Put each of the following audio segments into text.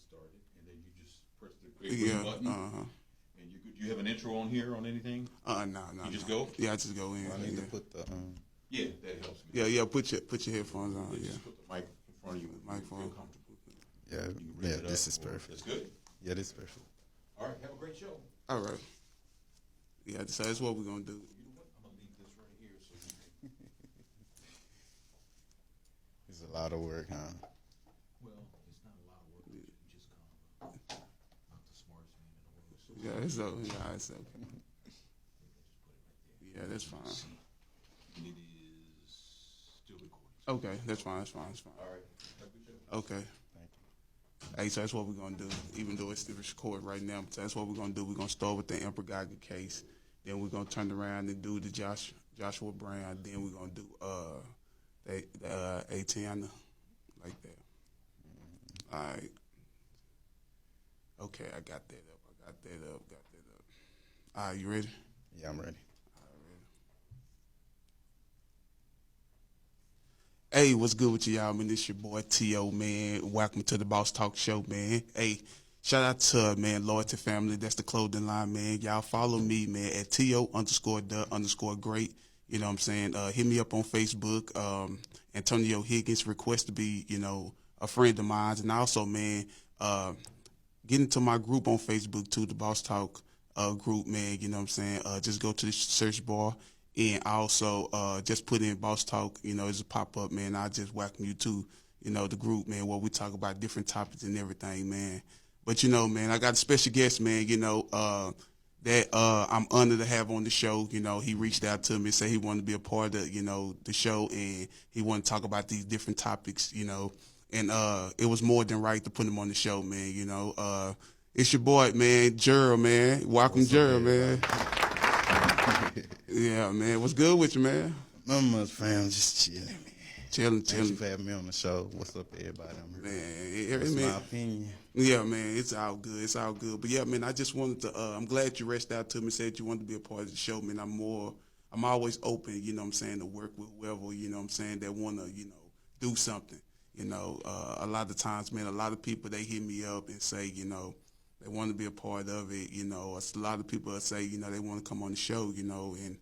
started, and then you just press the quick button. And you have an intro on here on anything? No. You just go? Yeah, I just go in. I need to put the Yeah, that helps me. Yeah. Put your headphones on. Yeah. Just put the mic in front of you. Microphone. Yeah, this is perfect. That's good. Yeah, this is perfect. All right, have a great show. All right. Yeah, so that's what we're gonna do. You know what? I'm gonna leave this right here so you can. It's a lot of work, huh? Well, it's not a lot of work. You just come. Not the smartest man in the world. So Yeah, it's okay. It's okay. Yeah, that's fine. and it is still recording. Okay, that's fine. That's fine. All right. Have a good show. Okay. Hey, so that's what we're gonna do. Even though it's recorded right now, but that's what we're gonna do. We're gonna start with the Emperor Geiger case. Then we're gonna turn around and do the Joshua Brown. Then we're gonna do the Antiana, like that. All right. Okay, I got that up. All right, you ready? Yeah, I'm ready. Hey, what's good with you, y'all, man? This your boy T.O., man. Welcome to the Boss Talk Show, man. Hey, shout out to, man, Loyalty Family. That's the clothing line, man. Y'all follow me, man, at T.O_the_great. You know what I'm saying? Hit me up on Facebook. Antonio Higgins request to be, a friend of mine. And also, man, get into my group on Facebook, too, the Boss Talk group, man. You know what I'm saying? Just go to the search bar. And also just put in Boss Talk, as a pop-up, man. I just welcome you to, the group, man, where we talk about different topics and everything, man. But, man, I got a special guest, man, that I'm honored to have on the show. He reached out to me and said he wanted to be a part of, the show, and he wanted to talk about these different topics, And it was more than right to put him on the show, man, It's your boy, man, Gerald, man. Welcome, Gerald, man. Yeah, man. What's good with you, man? Not much, fam. Just chilling, man. Chilling. Thank you for having me on the show. What's up, everybody? Man, my opinion. Yeah, man. It's all good. But yeah, man, I just wanted to. I'm glad you reached out to me, said you wanted to be a part of the show, man. I'm always open, to work with whoever, that want to, do something. A lot of times, man, a lot of people they hit me up and say, they want to be a part of it, It's a lot of people that say, they want to come on the show, and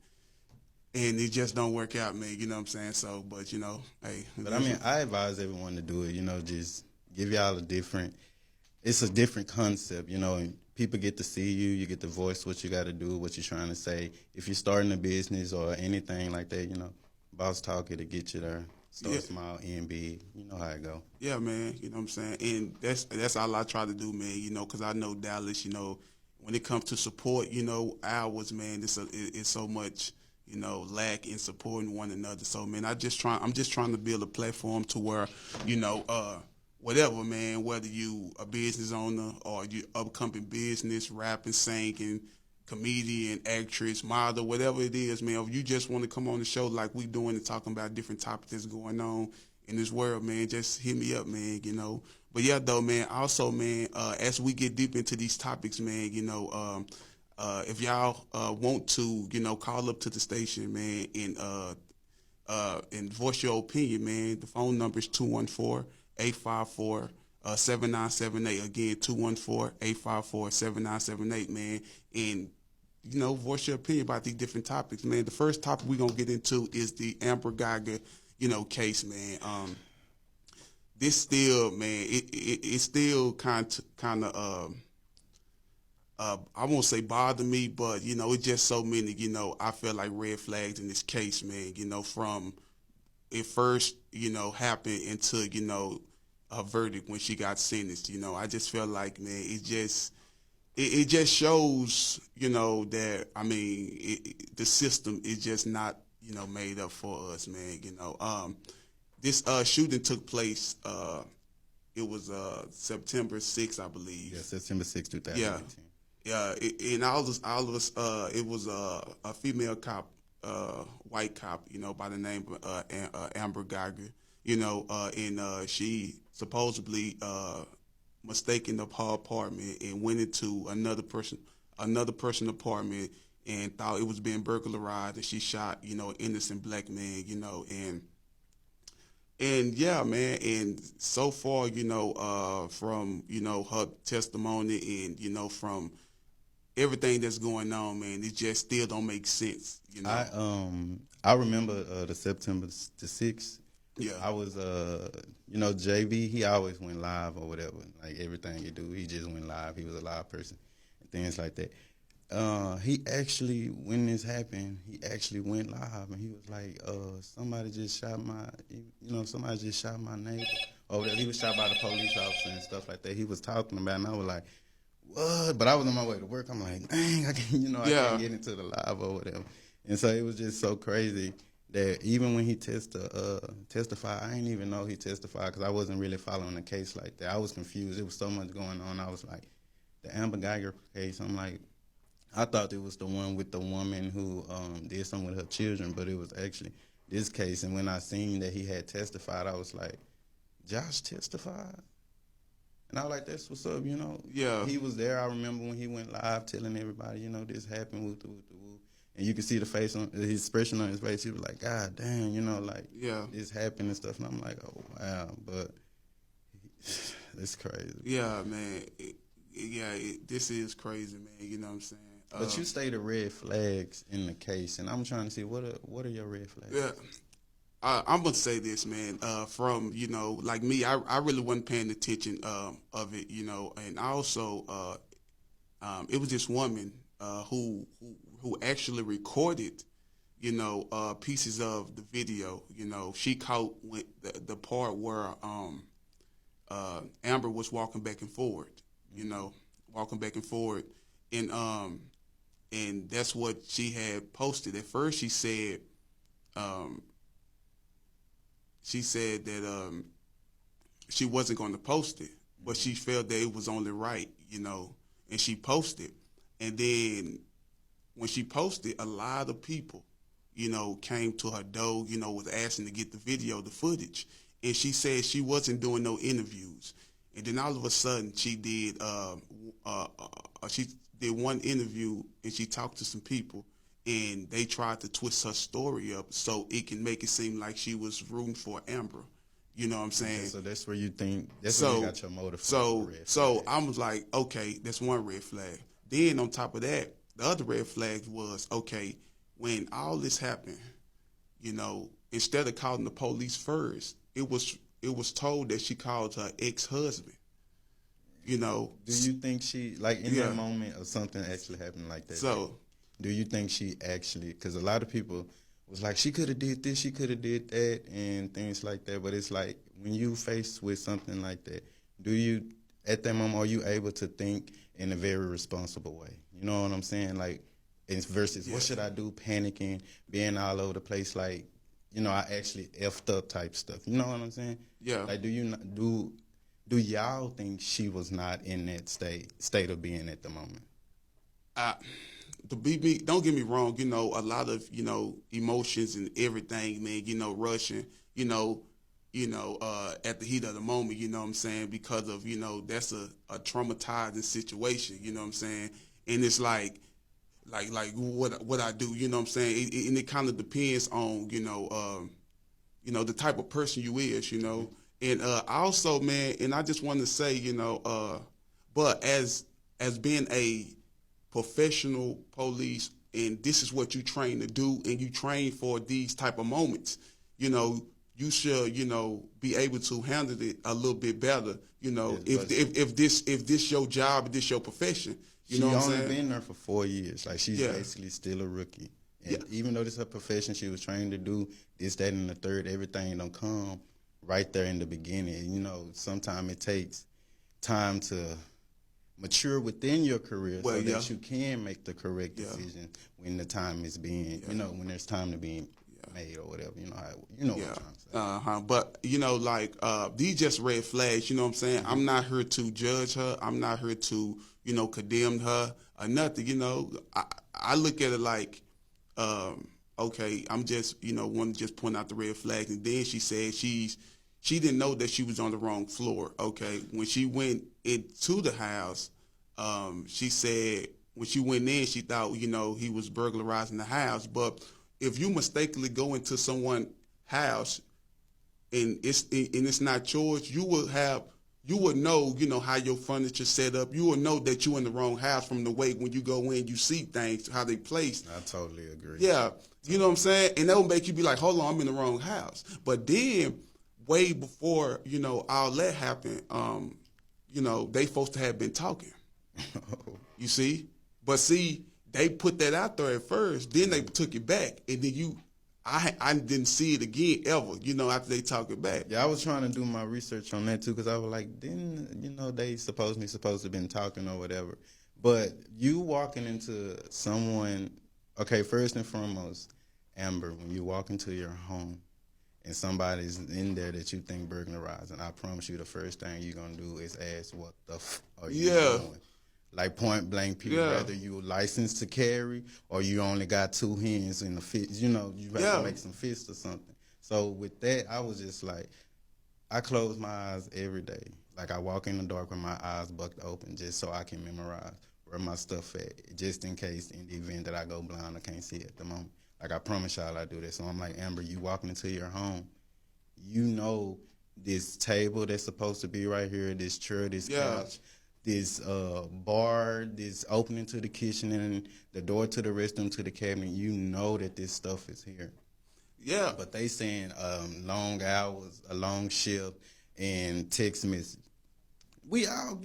it just don't work out, man. You know what I'm saying? So, but hey. But I mean, I advise everyone to do it. Just give y'all it's a different concept, And people get to see you. You get to voice what you got to do, what you're trying to say. If you're starting a business or anything like that, Boss Talk it'll get you there. Start small, end big. You know how it go. Yeah, man. You know what I'm saying? And that's all I try to do, man, because I know Dallas, when it comes to support, ours, man, it's so much, lack in supporting one another. So, man, I'm just trying to build a platform to where, whatever, man, whether you a business owner or you upcoming business, rapping, singing, comedian, actress, model, whatever it is, man, if you just want to come on the show like we doing and talking about different topics that's going on in this world, man, just hit me up, man, But yeah, though, man, also, man, as we get deep into these topics, man, if y'all want to, call up to the station, man, and voice your opinion, man, the phone number is 214-854-7978. Again, 214-854-7978, man. And, voice your opinion about these different topics, man. The first topic we're going to get into is the Amber Geiger, case, man. This still, man, it still kind of, I won't say bother me, but, it's just so many, I feel like red flags in this case, man, from it first, happened into, her verdict when she got sentenced. I just feel like, man, it just shows, that, I mean, the system is just not, made up for us, man. This shooting took place. It was September 6th, I believe. Yeah, September 6th, 2018. Yeah. And all of us. It was a female cop, white cop, by the name of Amber Geiger. And she supposedly mistaken her apartment and went into another person apartment and thought it was being burglarized, and she shot, innocent black man, and And yeah, man, and so far, from her testimony and from everything that's going on, man, it just still don't make sense. I remember the September the 6th. Yeah, I was JB. He always went live or whatever. Like everything he do, he just went live. He was a live person and things like that. He actually, when this happened, he actually went live and he was like, somebody just shot my neighbor or whatever. He was shot by the police officer and stuff like that. He was talking about it, and I was like, what? But I was on my way to work. I'm like, dang, I can't get into the live or whatever. And so it was just so crazy that even when he testified, I didn't even know he testified because I wasn't really following the case like that. I was confused. There was so much going on. I was like, the Amber Geiger case, I'm like, I thought it was the one with the woman who did something with her children, but it was actually this case. And when I seen that he had testified, I was like, Josh testified? And I was like, that's what's up, Yeah. He was there. I remember when he went live telling everybody, this happened, woo, woo, woo. And you could see his expression on his face. He was like, God damn, this happened and stuff. And I'm like, oh, wow. But it's crazy. Yeah, man. This is crazy, man. You know what I'm saying? But you stated red flags in the case, and I'm trying to see what are your red flags? Yeah. I'm gonna say this, man. From like me, I really wasn't paying attention of it, and also it was this woman who actually recorded, pieces of the video. She caught the part where Amber was walking back and forward, walking back and forward, and that's what she had posted. At first, she said that she wasn't going to post it, but she felt that it was only right, and she posted. And then when she posted, a lot of people, came to her door, was asking to get the footage. And she said she wasn't doing no interviews. And then all of a sudden, she did one interview, and she talked to some people, and they tried to twist her story up so it can make it seem like she was rooting for Amber. You know what I'm saying? Okay, so that's where you think where you got your motive. So I was like, okay, that's one red flag. Then on top of that, the other red flag was, okay, when all this happened, instead of calling the police first, it was told that she called her ex-husband. Do you think she, like in that moment of something actually happened like that? So, do you think she actually, because a lot of people was like, she could have did this, she could have did that, and things like that. But it's like, when you faced with something like that, at that moment, are you able to think in a very responsible way? You know what I'm saying? Like, versus what should I do, panicking, being all over the place, like, I actually effed up type stuff. You know what I'm saying? Yeah. Like, do y'all think she was not in that state of being at the moment? To be me, don't get me wrong, a lot of, emotions and everything, man, rushing, at the heat of the moment, you know what I'm saying? Because of, that's a traumatizing situation, you know what I'm saying? And it's like what I do, you know what I'm saying? And it kind of depends on, the type of person you is, And also, man, and I just want to say, but as being a professional police, and this is what you train to do, and you train for these type of moments, you should, be able to handle it a little bit better, if this your job, if this your profession. She only been there for 4 years. Like, she's basically still a rookie. And even though this is her profession, she was trained to do this, that, and the third. Everything don't come right there in the beginning. Sometimes it takes time to mature within your career so that you can make the correct decision when the time is being, when there's time to be made or whatever. What I'm trying to say. But, these just red flags, you know what I'm saying? Mm-hmm. I'm not here to judge her. I'm not here to, condemn her or nothing. I look at it like, okay, I'm just, want to just point out the red flags. And then she said she didn't know that she was on the wrong floor. Okay, when she went into the house, she said when she went in, she thought, he was burglarizing the house. But if you mistakenly go into someone's house and it's not yours, you would know, you know, how your furniture set up. You will know that you're in the wrong house from the way when you go in, you see things, how they placed. I totally agree. Yeah, you know what I'm saying? And that will make you be like, hold on, I'm in the wrong house. But then, way before, you know, all that happened, you know, they supposed to have been talking. You see? But see, they put that out there at first, then they took it back, and then I didn't see it again ever, you know, after they talk it back. Yeah, I was trying to do my research on that too, because I was like, didn't, you know, they supposed to have been talking or whatever. But you walking into someone, okay, first and foremost, Amber, when you walk into your home and somebody's in there that you think burglarizing, I promise you the first thing you're going to do is ask, what the are you doing? Like point blank, period. Whether you licensed to carry or you only got two hands in the fist, you know, you have to make some fists or something. So with that, I was just like, I close my eyes every day. Like I walk in the dark with my eyes bucked open just so I can memorize where my stuff at, just in case in the event that I go blind or can't see at the moment. Like I promise y'all I do that. So I'm like, Amber, you walking into your home, you know this table that's supposed to be right here, this chair, this couch, this bar, this opening to the kitchen and the door to the restroom to the cabinet, you know that this stuff is here. Yeah. But they saying long hours, a long shift, and text message. We all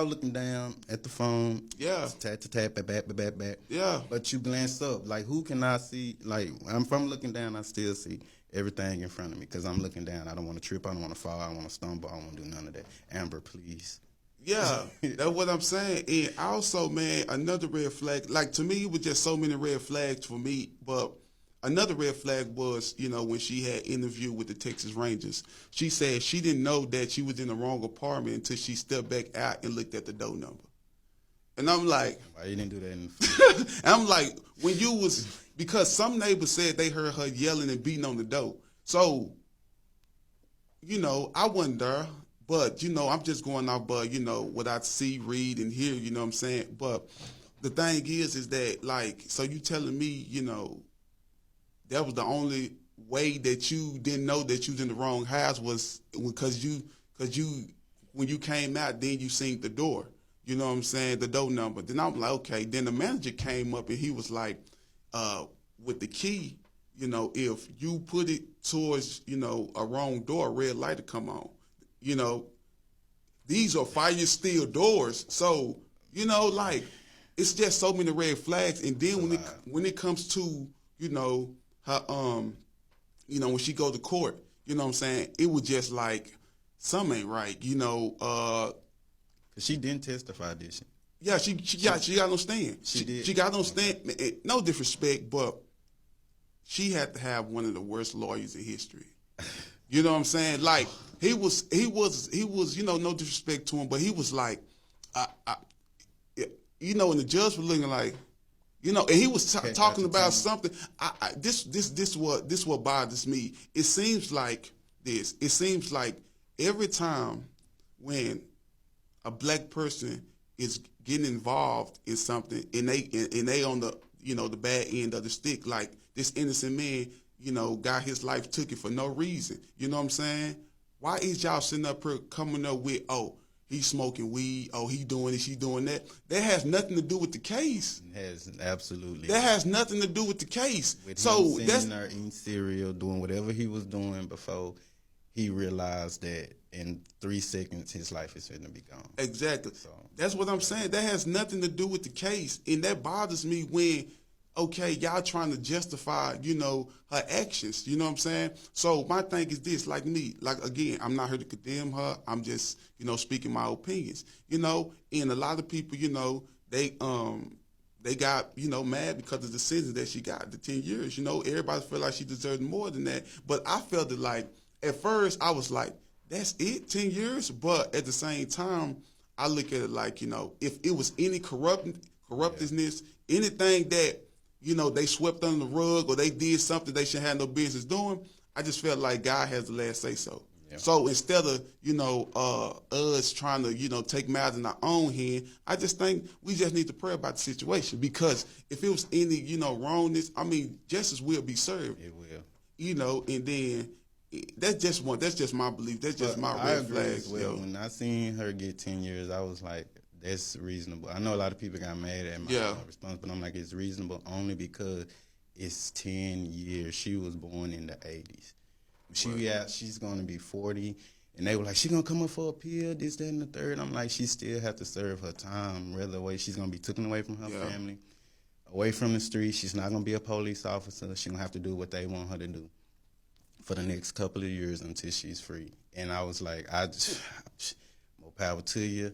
looking down at the phone. Yeah. Tap, back. Yeah. But you glance up. Like, who can I see? Like, if I'm looking down, I still see everything in front of me because I'm looking down. I don't want to trip. I don't want to fall. I don't want to stumble. I don't want to do none of that. Amber, please. Yeah, that's what I'm saying. And also, man, another red flag, like to me, it was just so many red flags for me. But another red flag was, you know, when she had interview with the Texas Rangers, she said she didn't know that she was in the wrong apartment until she stepped back out and looked at the door number. And I'm like, why you didn't do that in the and I'm like, when you was, because some neighbors said they heard her yelling and beating on the door. So, you know, I wasn't there. But, you know, I'm just going off, but, you know, what I see, read, and hear, you know what I'm saying? But the thing is that, like, so you telling me, you know, that was the only way that you didn't know that you was in the wrong house was because when you came out, then you seen the door, you know what I'm saying, the door number. Then I'm like, okay. Then the manager came up and he was like, with the key, you know, if you put it towards, you know, a wrong door, a red light will come on. You know, these are fire steel doors. So, you know, like, it's just so many red flags. And then when it comes to, you know, her, you know, when she go to court, you know what I'm saying, it was just like, something ain't right, you know. 'Cause she didn't testify, did she? Yeah, she got no stand. She did. She got no stand. No disrespect, but she had to have one of the worst lawyers in history. You know what I'm saying? Like, he was, you know, no disrespect to him, but he was like, you know, and the judge was looking like, you know, and he was talking about something. This what bothers me. It seems like every time when a black person is getting involved in something and they on the, you know, the bad end of the stick, like this innocent man, you know, got his life took it for no reason. You know what I'm saying? Why is y'all sitting up here coming up with, oh, he's smoking weed, oh, he doing this, he doing that? That has nothing to do with the case. It has absolutely. That has nothing to do with the case. With so him that's sitting there eating cereal, doing whatever he was doing before he realized that in 3 seconds his life is going to be gone. Exactly. So that's what I'm saying. That has nothing to do with the case. And that bothers me when, okay, y'all trying to justify, you know, her actions. You know what I'm saying? So my thing is this, like me, like, again, I'm not here to condemn her. I'm just, you know, speaking my opinions. You know, and a lot of people, you know, they got, you know, mad because of the sentence that she got, the 10 years. You know, everybody felt like she deserved more than that. But I felt it like, at first, I was like, that's it, 10 years? But at the same time, I look at it like, you know, if it was any corruptedness, anything that, you know, they swept under the rug or they did something they should have no business doing, I just felt like God has the last say so. Yeah. So instead of, you know, us trying to, you know, take matters in our own hand, I just think we just need to pray about the situation, because if it was any, you know, wrongness, I mean, justice will be served. It will. You know, and then that's just one. That's just my belief. That's just But my I red agree flags. as well. Yo. When I seen her get 10 years, I was like, that's reasonable. I know a lot of people got mad at my Yeah. response, but I'm like, it's reasonable only because it's 10 years. She was born in the 80s. She's going to be 40. And they were like, she going to come up for appeal, this, that, and the third. I'm like, she still have to serve her time. Rather way, she's going to be taken away from her family, away from the street. She's not going to be a police officer. She's going to have to do what they want her to do for the next couple of years until she's free. And I was like, more power to you.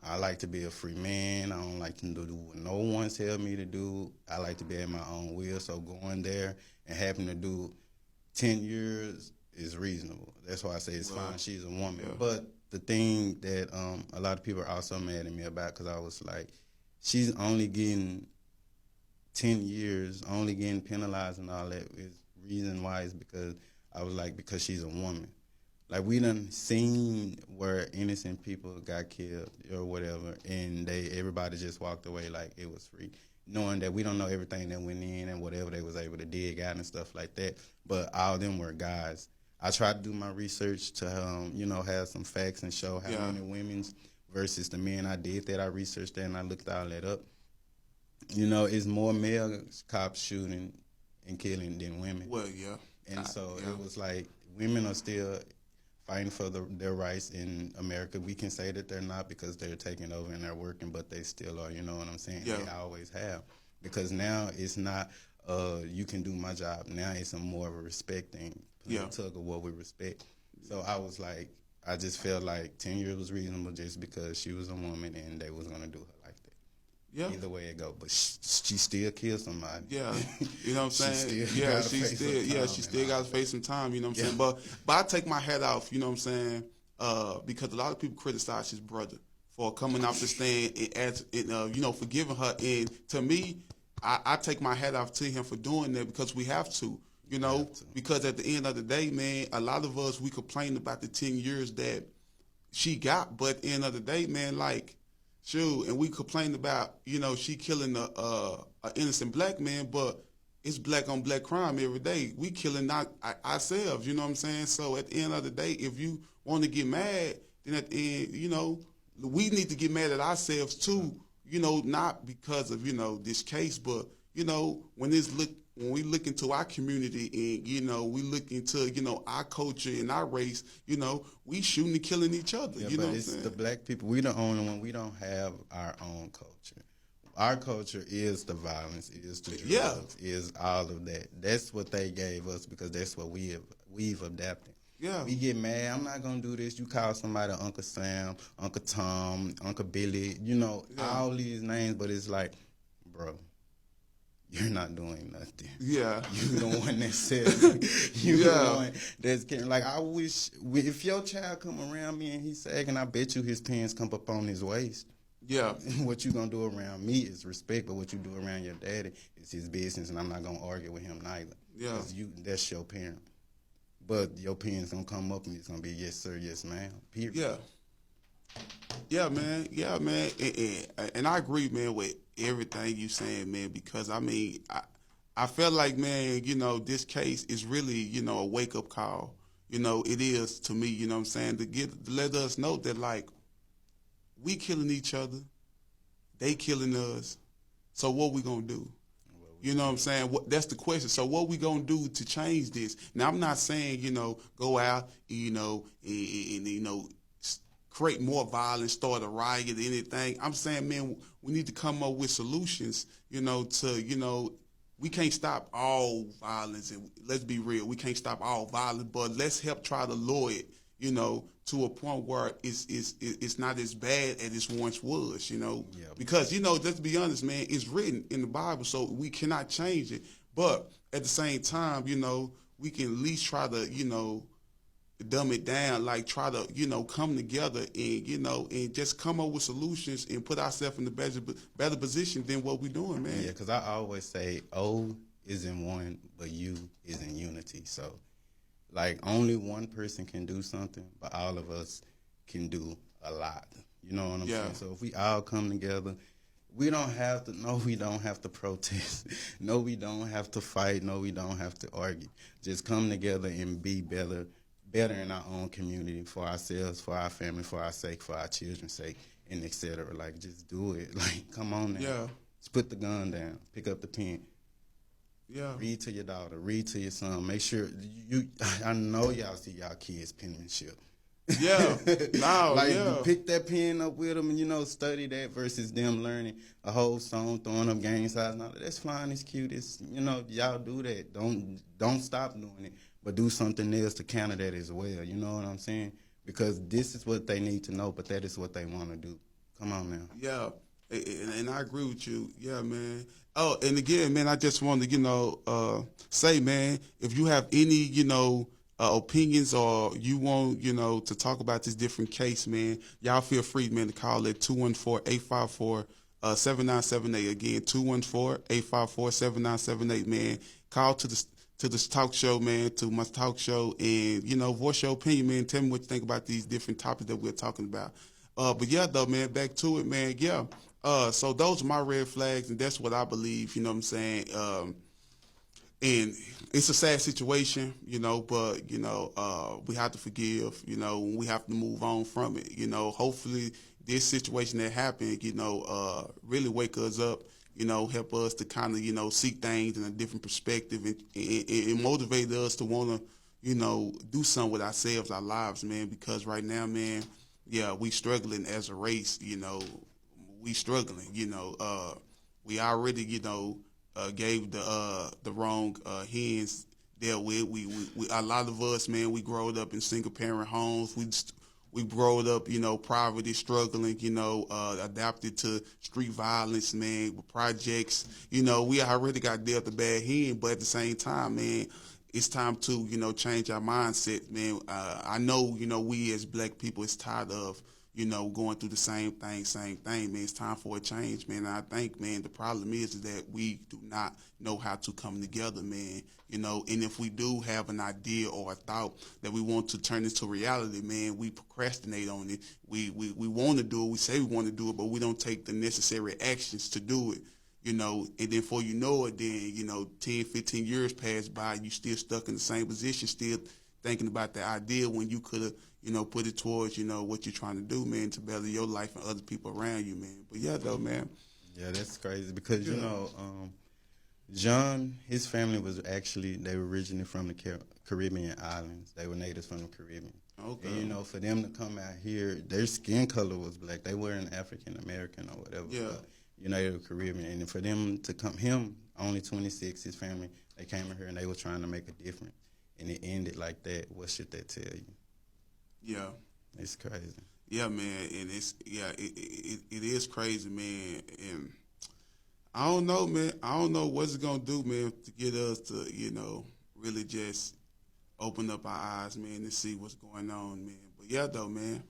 I like to be a free man. I don't like to do what no one tell me to do. I like to be at my own will. So going there and having to do 10 years is reasonable. That's why I say it's fine. She's a woman. Yeah. But the thing that a lot of people are also mad at me about, because I was like, she's only getting 10 years, only getting penalized and all that, is reason why is because I was like, because she's a woman. Like, we done seen where innocent people got killed or whatever, and everybody just walked away like it was free, knowing that we don't know everything that went in and whatever they was able to dig out and stuff like that. But all of them were guys. I tried to do my research to, have some facts and show how many women's versus the men. I did that. I researched that and I looked all that up. It's more male cops shooting and killing than women. Well, yeah. And so it was like women are still fighting for their rights in America. We can say that they're not because they're taking over and they're working, but they still are, you know what I'm saying? Yeah. They always have. Because now it's not, you can do my job. Now it's a more of a respect thing. Tug of what we respect. So I was like, I just felt like 10 years was reasonable just because she was a woman and they was going to do her like that. Yeah. Either way it go. But she still killed somebody. Yeah. You know what I'm saying? She still got to face some time, you know what I'm saying? But I take my hat off, you know what I'm saying? Because a lot of people criticize his brother for coming off the stand and forgiving her. And to me, I take my hat off to him for doing that because we have to. Because at the end of the day, man, a lot of us, we complain about the 10 years that she got, but at the end of the day, man, like, shoot, and we complain about, she killing a innocent black man, but it's black on black crime every day. We killing ourselves, you know what I'm saying? So at the end of the day, if you want to get mad, then at the end, we need to get mad at ourselves too, not because of, this case, but, when we look into our community and, we look into, our culture and our race, we shooting and killing each other. Yeah, you know but what I'm it's saying? the black people. We the only one. We don't have our own culture. Our culture is the violence, is the drugs, is all of that. That's what they gave us because that's what we've adapted. Yeah. We get mad. I'm not going to do this. You call somebody Uncle Sam, Uncle Tom, Uncle Billy, all these names, but it's like, bro, you're not doing nothing. Yeah. You the one that says you the one that's getting, like, I wish, if your child come around me and he's sagging, I bet you his pants come up on his waist. Yeah. What you gonna do around me is respect, but what you do around your daddy is his business, and I'm not gonna argue with him neither. Yeah. Because that's your parent. But your parents gonna come up and it's gonna be yes sir, yes ma'am. Period. Yeah. Yeah, man. Yeah, man. And I agree, man, with everything you saying, man, because I feel like, man, this case is really, a wake up call. It is to me, you know what I'm saying, to let us know that, like, we killing each other, they killing us. So what we gonna do? You know what I'm saying? That's the question. So what we gonna do to change this? Now I'm not saying, go out, and create more violence, start a riot, anything. I'm saying, man, we need to come up with solutions, we can't stop all violence, and let's be real, we can't stop all violence, but let's help try to lower it, to a point where it's not as bad as it once was, Yeah. Because, let's be honest, man, it's written in the Bible, so we cannot change it. But at the same time, we can at least try to, dumb it down, like try to, come together and, and just come up with solutions and put ourselves in a better position than what we're doing, man. Yeah, because I always say O is in one, but U is in unity. So, like, only one person can do something, but all of us can do a lot. You know what I'm saying? So if we all come together, We don't have to. No, we don't have to protest. No, we don't have to fight. No, we don't have to argue. Just come together and be better in our own community for ourselves, for our family, for our sake, for our children's sake, and etc. Like, just do it. Like, come on now. Yeah. Just put the gun down. Pick up the pen. Yeah. Read to your daughter. Read to your son. Make sure you. I know y'all see y'all kids penmanship. Yeah. No, like, yeah. pick that pen up with them and, study that versus them learning a whole song, throwing up gang signs. No, that's fine, it's cute. It's, y'all do that. Don't stop doing it, but do something else to counter that as well. You know what I'm saying? Because this is what they need to know, but that is what they want to do. Come on now. Yeah. And I agree with you. Yeah, man. Oh, and again, man, I just wanted to, say, man, if you have any, opinions or you want, to talk about this different case, man, y'all feel free, man, to call at 214-854-7978. Again, 214-854-7978, man. Call to this talk show, man, to my talk show, and, voice your opinion, man. Tell me what you think about these different topics that we're talking about. But yeah, though, man, back to it, man. Yeah. So those are my red flags, and that's what I believe, you know what I'm saying? And it's a sad situation, but, we have to forgive, we have to move on from it, hopefully this situation that happened, really wake us up, help us to kind of, see things in a different perspective and motivate us to want to, do something with ourselves, our lives, man, because right now, man, yeah, we struggling as a race, we struggling, we already, gave the wrong hands dealt with. We a lot of us, man, we growed up in single parent homes. We growed up, poverty, struggling, adapted to street violence, man, with projects. We already got dealt a bad hand, but at the same time, man, it's time to, change our mindset, man. I know, we as black people is tired of, going through the same thing, man. It's time for a change, man. And I think, man, the problem is that we do not know how to come together, man. And if we do have an idea or a thought that we want to turn into reality, man, we procrastinate on it. We want to do it. We say we want to do it, but we don't take the necessary actions to do it. And then before you know it, then, 10, 15 years pass by, you still stuck in the same position, still thinking about the idea when you could have, put it towards, what you're trying to do, man, to better your life and other people around you, man. But yeah, though, man. Yeah, that's crazy because, John, his family was actually, they were originally from the Caribbean islands. They were natives from the Caribbean. Okay. And, for them to come out here, their skin color was black. They weren't African American or whatever. Yeah. But, they were Caribbean. And for them to come, him, only 26, his family, they came in here and they were trying to make a difference. And it ended like that. What should that tell you? Yeah. It's crazy. Yeah, man. And it is crazy, man. And I don't know, man. I don't know what's it going to do, man, to get us to, really just open up our eyes, man, and see what's going on, man. But yeah, though, man.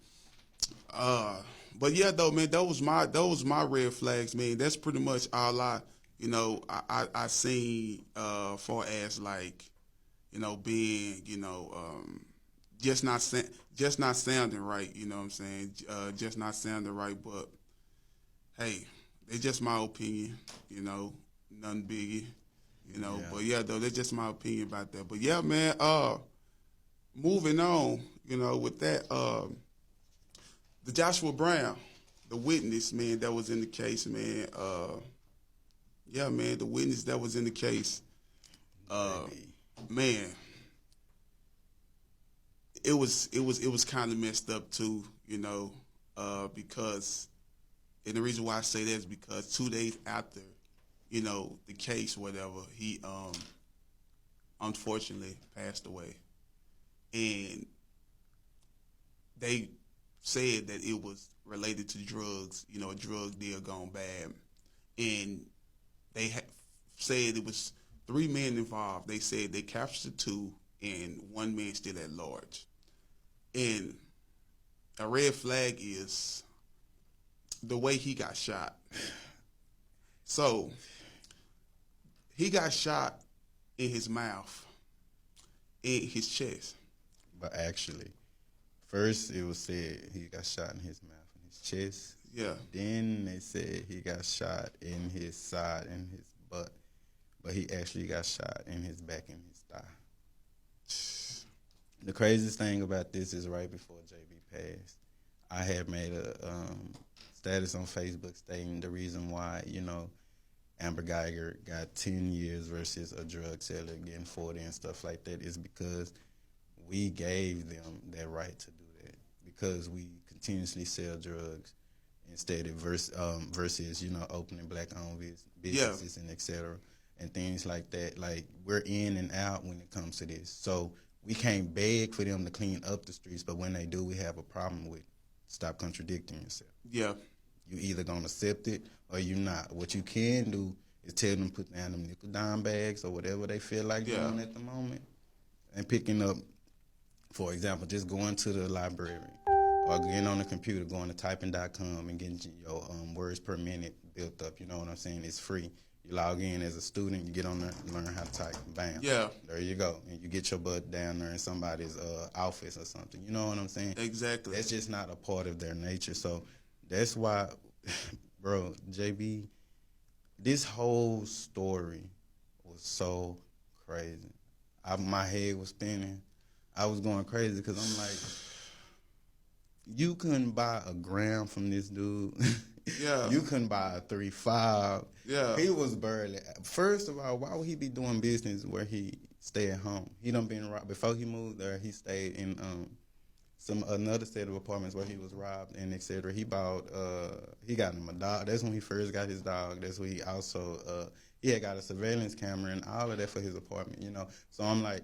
Those was my red flags, man. That's pretty much all I seen for as like, being, just not sounding right, you know what I'm saying? Just not sounding right, but hey, it's just my opinion, nothing biggie, Yeah. But yeah, though, that's just my opinion about that. But yeah, man, moving on, with that, the Joshua Brown, the witness, man, that was in the case, man, yeah, man, the witness that was in the case, man, it was kind of messed up too, because, and the reason why I say that is because 2 days after, the case, whatever, he unfortunately passed away, and they said that it was related to drugs, a drug deal gone bad, and they said it was 3 men involved. They said they captured 2 and 1 man still at large. And a red flag is the way he got shot. So he got shot in his mouth, in his chest. But actually, first it was said he got shot in his mouth and his chest. Yeah. Then they said he got shot in his side and his butt, but he actually got shot in his back and his thigh. The craziest thing about this is right before JB passed, I had made a status on Facebook stating the reason why, Amber Geiger got 10 years versus a drug seller getting 40 and stuff like that is because we gave them that right to do that because we continuously sell drugs instead of versus opening black-owned businesses and et cetera and things like that. Like, we're in and out when it comes to this. So we can't beg for them to clean up the streets, but when they do, we have a problem with stop contradicting yourself. Yeah. You either gonna accept it or you not. What you can do is tell them to put down them nickel dime bags or whatever they feel like doing at the moment and picking up, for example, just going to the library or getting on the computer, going to typing.com and getting your words per minute built up. You know what I'm saying? It's free. You log in as a student, you get on there, learn how to type, bam. Yeah. There you go. And you get your butt down there in somebody's office or something. You know what I'm saying? Exactly. That's just not a part of their nature. So that's why, bro, JB, this whole story was so crazy. My head was spinning. I was going crazy because I'm like, you couldn't buy a gram from this dude. Yeah. You couldn't buy a 3.5. Yeah. He was barely. First of all, why would he be doing business where he stay at home? He done been robbed. Before he moved there, he stayed in another set of apartments where he was robbed and etc. He bought he got him a dog. That's when he first got his dog. That's when he also he had got a surveillance camera and all of that for his apartment, So I'm like,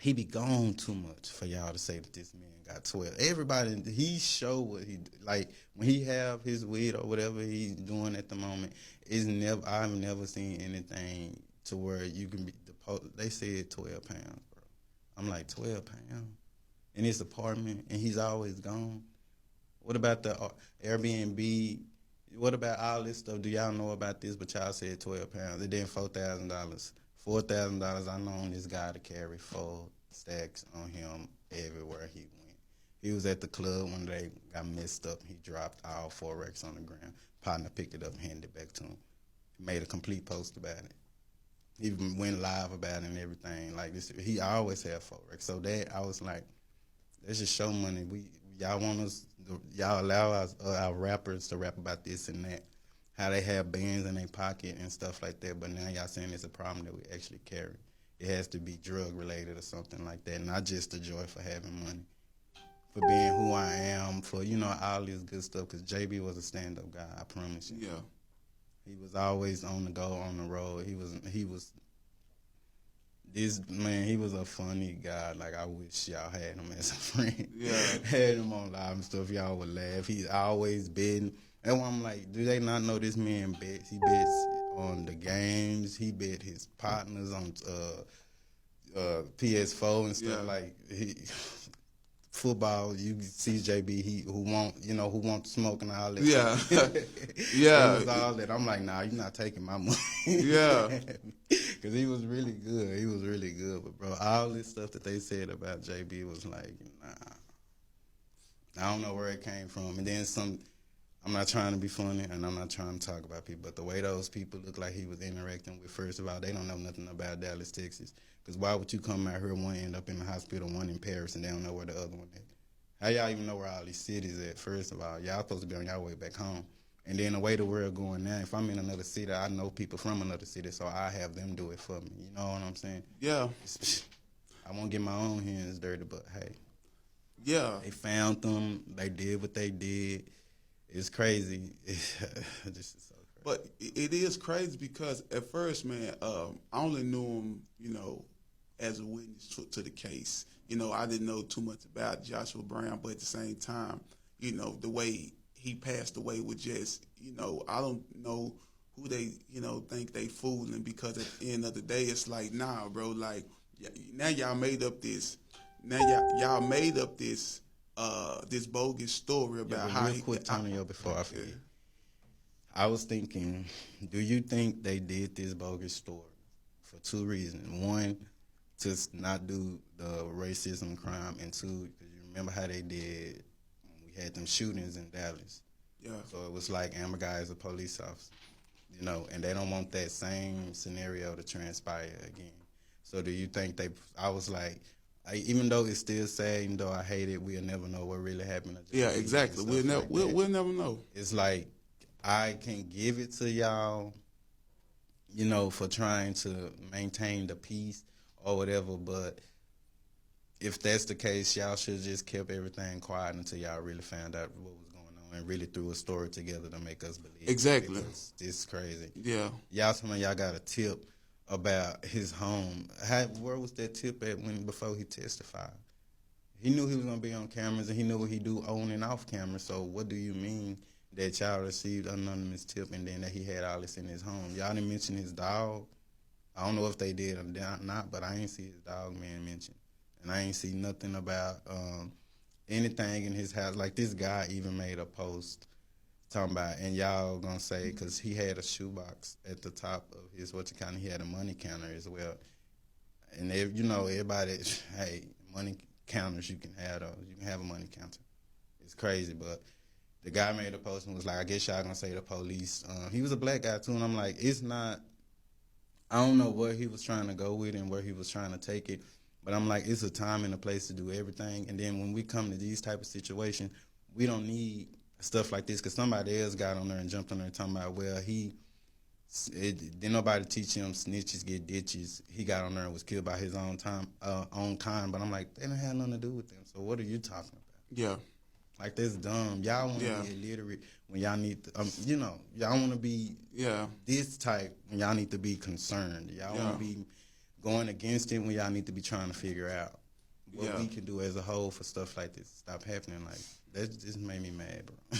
he be gone too much for y'all to say that this man got 12. Everybody, he show what he, like, when he have his weed or whatever he's doing at the moment, I've never seen anything to where you can be, they said 12 pounds, bro. I'm like, 12 pounds? In his apartment, and he's always gone? What about the Airbnb? What about all this stuff? Do y'all know about this? But y'all said 12 pounds. And then $4,000. $4,000, I known this guy to carry 4 stacks on him everywhere he went. He was at the club one day, got messed up. He dropped all 4 racks on the ground. Partner picked it up and handed it back to him. He made a complete post about it. He even went live about it and everything. Like this, he always had 4 racks. So that, I was like, let's just show money. Y'all allow our rappers to rap about this and that. How they have bands in their pocket and stuff like that, but now y'all saying it's a problem that we actually carry. It has to be drug related or something like that, not just the joy for having money, for being who I am, for all this good stuff. Because JB was a stand-up guy, I promise you. Yeah. He was always on the go, on the road. He was this man. He was a funny guy. Like, I wish y'all had him as a friend. Yeah. Had him on live and stuff. Y'all would laugh. He's always been. And I'm like, do they not know this man bets? He bets on the games. He bet his partners on PS4 and stuff. Like, football. You see JB, who want smoke and all that. Yeah. Yeah. It was all that. I'm like, nah, you're not taking my money. Yeah. Because he was really good. He was really good. But bro, all this stuff that they said about JB was like, nah. I don't know where it came from. And then I'm not trying to be funny, and I'm not trying to talk about people, but the way those people look like he was interacting with, first of all, they don't know nothing about Dallas, Texas. Because why would you come out here, one end up in the hospital, one in Paris, and they don't know where the other one is? How y'all even know where all these cities at, first of all? Y'all supposed to be on y'all way back home. And then the way the world going now, if I'm in another city, I know people from another city, so I have them do it for me. You know what I'm saying? Yeah. I won't get my own hands dirty, but hey. Yeah. They found them. They did what they did. It's crazy. This is so crazy. But it is crazy because at first, man, I only knew him, as a witness to the case. I didn't know too much about Joshua Brown, but at the same time, the way he passed away was just, I don't know who they, think they fooling, because at the end of the day, it's like, nah, bro, like, now y'all made up this. Y'all made up this bogus story about how real he. Quick, Tonio, before I forget. I was thinking, do you think they did this bogus story for 2 reasons? 1, to not do the racism crime, and 2, because you remember how they did when we had them shootings in Dallas. Yeah. So it was like Amber Guy is a police officer, you know, and they don't want that same scenario to transpire again. So do you think they? I was like, even though it's still sad, even though I hate it, we'll never know what really happened. To Yeah, JB and exactly. stuff like that. We'll never know. It's like I can give it to y'all, you know, for trying to maintain the peace or whatever, but if that's the case, y'all should have just kept everything quiet until y'all really found out what was going on and really threw a story together to make us believe. Exactly. Because it's crazy. Yeah. Y'all told me y'all got a tip about his home. Where was that tip at before he testified? He knew he was gonna be on cameras and he knew what he do on and off camera. So what do you mean that y'all received an anonymous tip and then that he had all this in his home? Y'all didn't mention his dog. I don't know if they did or not, but I ain't see his dog man mentioned. And I ain't see nothing about anything in his house. Like, this guy even made a post talking about, and y'all gonna say, because he had a shoebox at the top of his, he had a money counter as well. And, you know, everybody, hey, money counters, you can have those. You can have a money counter. It's crazy, but the guy made a post and was like, I guess y'all gonna say the police. He was a black guy, too, and I'm like, it's not, I don't know where he was trying to go with it and where he was trying to take it. But I'm like, it's a time and a place to do everything. And then when we come to these type of situations, we don't need stuff like this because somebody else got on there and jumped on there and talking about, well, didn't nobody teach him snitches get ditches. He got on there and was killed by his own kind. But I'm like, they don't have nothing to do with them. So what are you talking about? Yeah. Like, that's dumb. Y'all want to be illiterate when y'all need to, you know, y'all want to be this type when y'all need to be concerned. Y'all want to be going against it when y'all need to be trying to figure out what we can do as a whole for stuff like this stop happening. Like, that just made me mad, bro.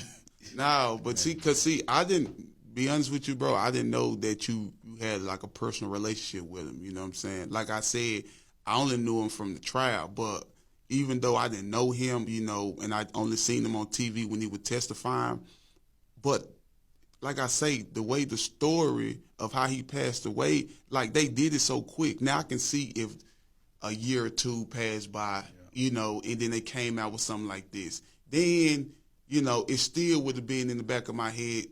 No, but see, I didn't, be honest with you, bro, I didn't know that you had like a personal relationship with him, you know what I'm saying? Like I said, I only knew him from the trial, but even though I didn't know him, you know, and I only seen him on TV when he was testifying, but like I say, the way the story of how he passed away, like they did it so quick. Now I can see if a year or two passed by, you know, and then they came out with something like this. Then, you know, it still would have been in the back of my head,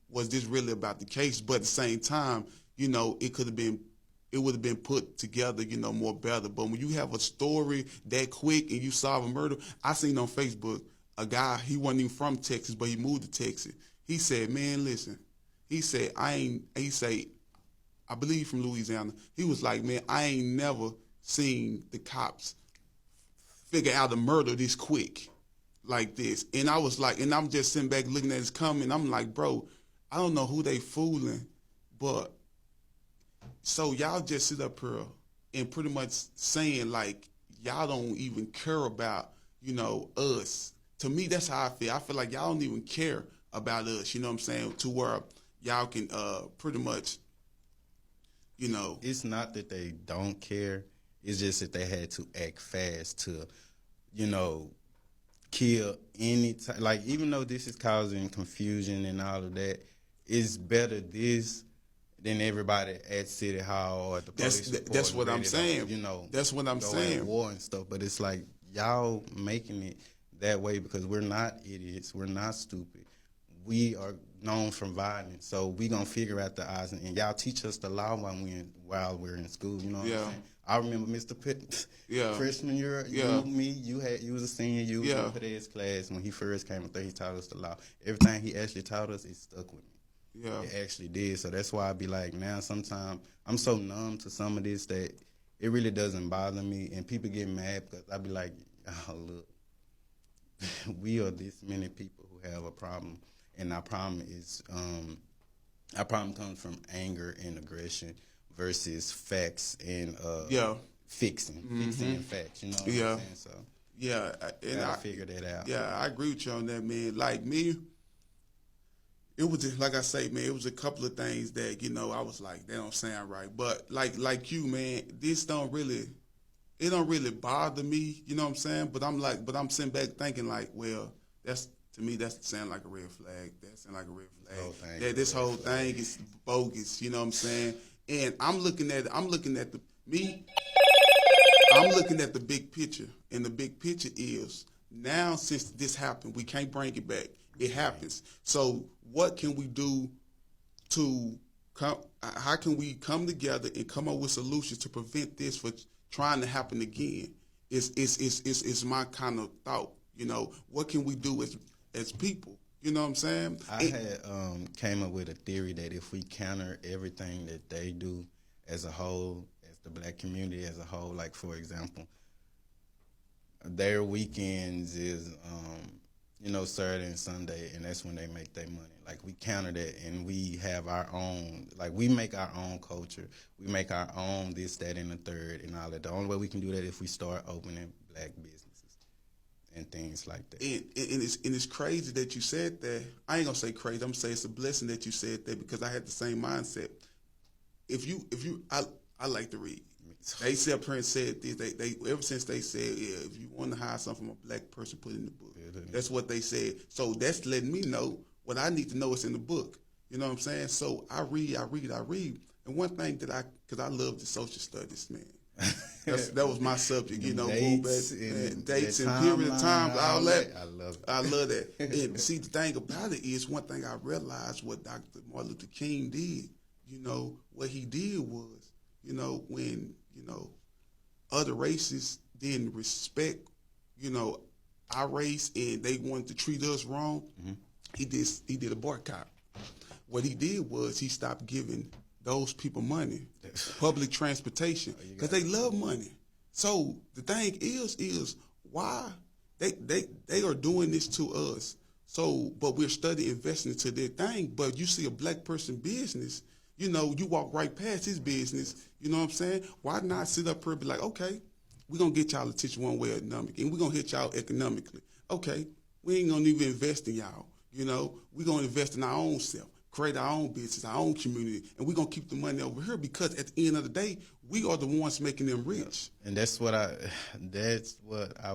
was this really about the case? But at the same time, you know, it would have been put together, you know, more better. But when you have a story that quick and you solve a murder, I seen on Facebook a guy, he wasn't even from Texas, but he moved to Texas. He said, man, listen, he said, I believe from Louisiana. He was like, man, I ain't never seen the cops figure out a murder this quick like this. And I was like, and I'm just sitting back looking at his comment. I'm like, bro, I don't know who they fooling, but so y'all just sit up here and pretty much saying like, y'all don't even care about, you know, us. To me, that's how I feel. I feel like y'all don't even care about us, you know what I'm saying, to where y'all can pretty much, you know. It's not that they don't care. It's just that they had to act fast to, you know, kill any time. Like, even though this is causing confusion and all of that, it's better this than everybody at City Hall or at the police report. That's what I'm saying. You know, that's what I'm saying. War and stuff, but it's like y'all making it that way because we're not idiots. We're not stupid. We are known from violence, so we gonna figure out the odds, and y'all teach us the law while we're in school. You know what I'm saying? I remember Mr. Pitt, freshman year, you was a senior, you was in Pitt's class when he first came up there. He taught us the law. Everything he actually taught us, it stuck with me. Yeah, it actually did. So that's why I be like, now sometimes I'm so numb to some of this that it really doesn't bother me, and people get mad because I be like, oh look, we are this many people who have a problem. And our problem comes from anger and aggression versus facts and fixing and facts. You know what I'm saying? So and I figure that out. Yeah, I agree with you on that, man. Like me, it was just, like I say, man, it was a couple of things that, you know, I was like, that don't sound right. But like you, man, this don't really bother me. You know what I'm saying? But I'm sitting back thinking like, well, to me, that sounds like a red flag. That sounds like a red flag. This whole thing is bogus. You know what I'm saying? And I'm looking at the big picture. And the big picture is Now, since this happened, we can't bring it back. It happens. So, what can we do to come? How can we come together and come up with solutions to prevent this from trying to happen again? Is my kind of thought. You know, what can we do as people? You know what I'm saying? I had came up with a theory that if we counter everything that they do as a whole, as the black community as a whole, like for example, their weekends is Saturday and Sunday, and that's when they make their money. Like we counter that, and we have our own. Like we make our own culture. We make our own this, that, and the third, and all that. The only way we can do that if we start opening black businesses and things like that. And it's crazy that you said that. I ain't gonna say crazy. I'm gonna say it's a blessing that you said that because I had the same mindset. I like to read. They said up here and said this. They ever since they said, yeah, if you want to hire something from a black person, put it in the book. That's what they said. So that's letting me know what I need to know is in the book. You know what I'm saying? So I read. And one thing because I love the social studies, man. That was my subject, you know, dates and period of time, all that. I love that. And see, the thing about it is, one thing I realized what Dr. Martin Luther King did, you know, what he did was, you know, when, you know, other races didn't respect, you know, our race and they wanted to treat us wrong, he did a boycott. What he did was he stopped giving those people money, public transportation, because they love money. So the thing is why they are doing this to us. So, but we're studying investing into their thing. But you see a black person business, you know, you walk right past his business. You know what I'm saying? Why not sit up here and be like, okay, we're gonna get y'all attention one way or another, and we're gonna hit y'all economically. Okay, we ain't gonna even invest in y'all. You know, we're gonna invest in our own self, create our own business, our own community, and we're gonna keep the money over here because at the end of the day, we are the ones making them rich. And that's what I've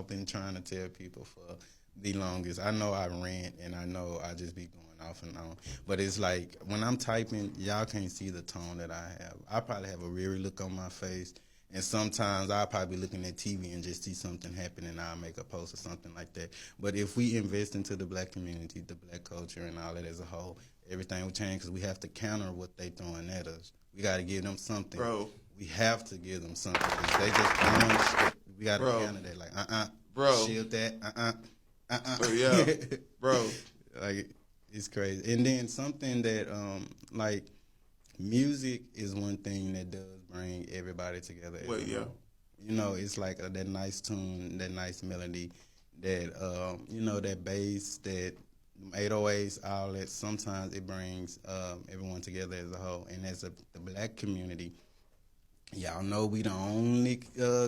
been trying to tell people for the longest. I know I rant and I know I just be going off and on, but it's like when I'm typing, y'all can't see the tone that I have. I probably have a weary look on my face. And sometimes I'll probably be looking at TV and just see something happen and I'll make a post or something like that. But if we invest into the black community, the black culture and all that as a whole, everything will change because we have to counter what they throwing at us. We got to give them something. Bro. We have to give them something because they just throwing shit. We got to counter that. Like, Bro. Shield that. Yeah. Bro. Like, it's crazy. And then something that, like, music is one thing that does bring everybody together. Well, yeah. You know, it's like that nice tune, that nice melody, that, that bass, that 808s, all that. Sometimes it brings everyone together as a whole. And as the black community, y'all know we the only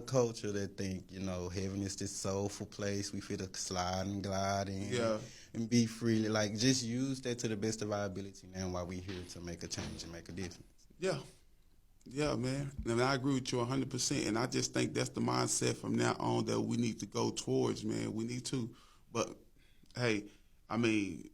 culture that think, you know, heaven is this soulful place. We feel to slide and glide in. Yeah. And be freely, like, just use that to the best of our ability now while we're here to make a change and make a difference. Yeah. Yeah, man. And I agree with you 100%. And I just think that's the mindset from now on that we need to go towards, man. We need to. But, hey, I mean,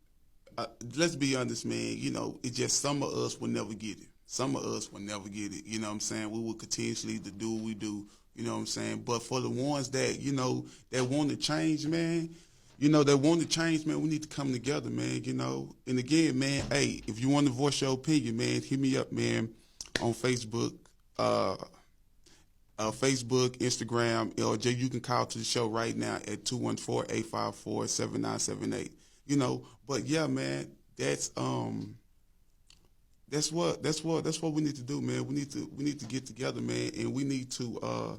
let's be honest, man. You know, it's just some of us will never get it. Some of us will never get it. You know what I'm saying? We will continuously to do what we do. You know what I'm saying? But for the ones that, you know, that want to change, man, you know, that want to change, man, we need to come together, man, you know. And again, man, hey, if you want to voice your opinion, man, hit me up, man, on Facebook, Instagram, or you can call to the show right now at 214-854-7978. You know, but yeah, man, that's what we need to do, man. We need to get together, man, and we need to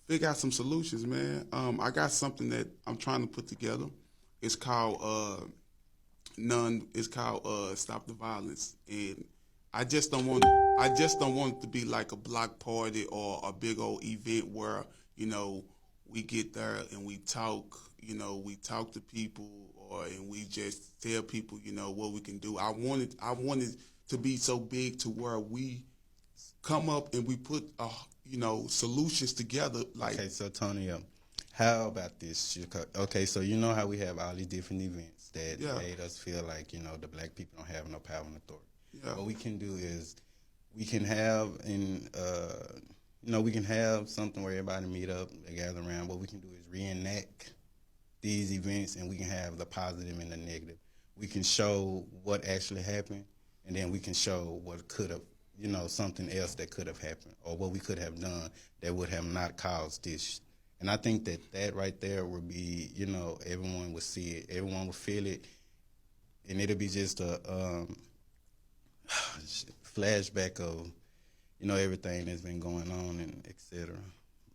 figure out some solutions, man. I got something that I'm trying to put together. It's called Stop the Violence, and I just don't want it to be like a block party or a big old event where, you know, we get there and we talk, you know, we talk to people and we just tell people, you know, what we can do. I wanted to be so big to where we come up and we put you know, solutions together. Like, okay, so Tonio, how about this? Okay, so you know how we have all these different events that made us feel like, you know, the black people don't have no power and authority. Yeah. What we can do is we can have we can have something where everybody meet up, they gather around. What we can do is reenact these events, and we can have the positive and the negative. We can show what actually happened, and then we can show what could have, something else that could have happened, or what we could have done that would have not caused this. And I think that right there would be, everyone would see it, everyone would feel it, and it'll be just a flashback of, everything that's been going on and et cetera.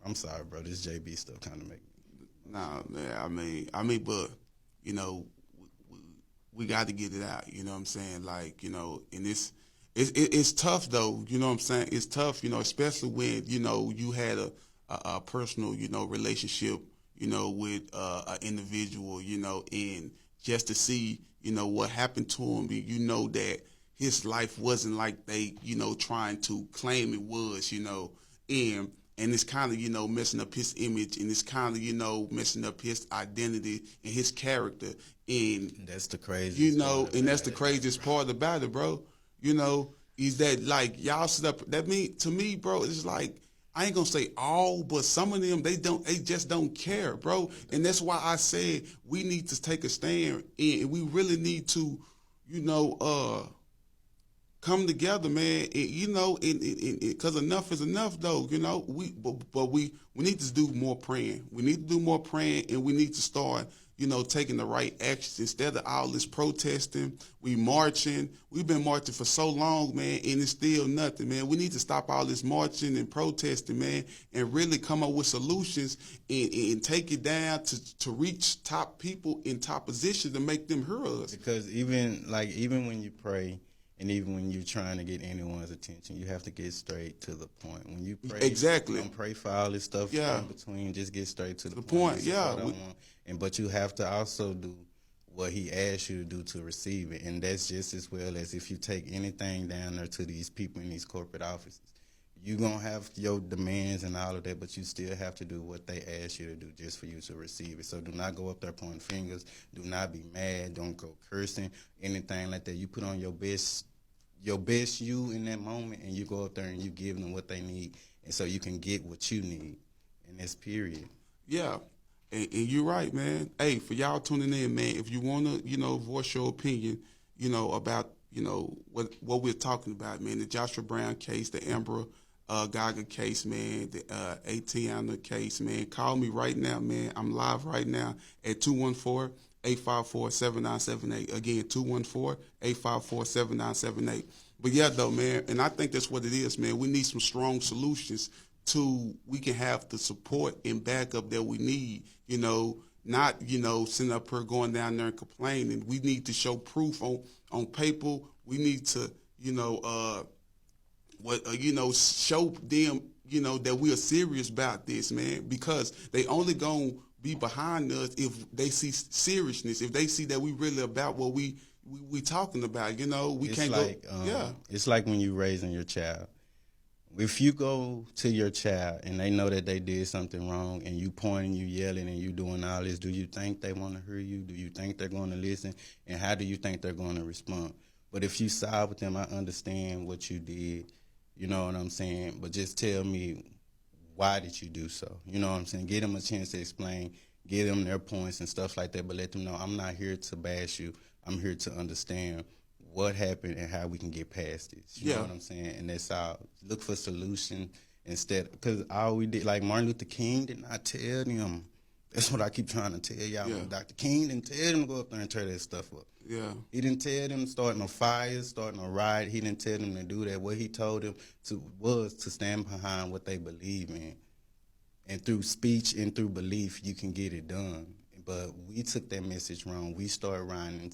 I'm sorry, bro. This JB stuff kind of make me. Nah, man. But we got to get it out. You know what I'm saying? Like, and it's tough though. You know what I'm saying? It's tough. Especially when you had a personal relationship with an individual. And just to see what happened to him. That his life wasn't like they trying to claim it was. And it's kind of, messing up his image, and it's kind of, messing up his identity and his character. And that's the craziest and that's the craziest part about it, bro. Is that like y'all sit up, to me, bro, it's like, I ain't gonna say all, but some of them, they just don't care, bro. And that's why I said we need to take a stand, and we really need to, come together, man. Because enough is enough, though. We need to do more praying. We need to do more praying, and we need to start, taking the right actions instead of all this protesting. We marching. We've been marching for so long, man, and it's still nothing, man. We need to stop all this marching and protesting, man, and really come up with solutions and take it down to reach top people in top positions to make them hear us. Because even when you pray, and even when you're trying to get anyone's attention, you have to get straight to the point. When you pray, exactly, don't pray for all this stuff in between. Just get straight to the point. Yeah, but you have to also do what He asks you to do to receive it, and that's just as well as if you take anything down there to these people in these corporate offices. You're gonna have your demands and all of that, but you still have to do what they ask you to do just for you to receive it. So do not go up there pointing fingers. Do not be mad. Don't go cursing, anything like that. You put on your best you in that moment, and you go up there and you give them what they need, and so you can get what you need. And that's period. Yeah, and you're right, man. Hey, for y'all tuning in, man, if you want to, voice your opinion, about, what we're talking about, man, the Joshua Brown case, the Amber Gaga case, man, the Antiana case, man, call me right now, man. I'm live right now at 214-854-7978. Again, 214-854-7978. But yeah, though, man, and I think that's what it is, man. We need some strong solutions we can have the support and backup that we need, not, sitting up here going down there and complaining. We need to show proof on paper. We need to, show them, that we are serious about this, man, because they only gonna be behind us if they see seriousness, if they see that we really about what we talking about. We can't go. It's like when you raising your child. If you go to your child and they know that they did something wrong, and you pointing, you yelling, and you doing all this, do you think they want to hear you? Do you think they're going to listen? And how do you think they're going to respond? But if you side with them, I understand what you did. You know what I'm saying? But just tell me, why did you do so? You know what I'm saying? Give them a chance to explain, give them their points and stuff like that, but let them know I'm not here to bash you. I'm here to understand what happened and how we can get past this. You know what I'm saying? And that's all. Look for solution instead. Because all we did, like Martin Luther King did not tell them. That's what I keep trying to tell y'all. Yeah. Dr. King didn't tell them to go up there and tear that stuff up. Yeah. He didn't tell them starting a fire, starting a riot. He didn't tell them to do that. What he told them was to stand behind what they believe in. And through speech and through belief, you can get it done. But we took that message wrong. We started rhyming,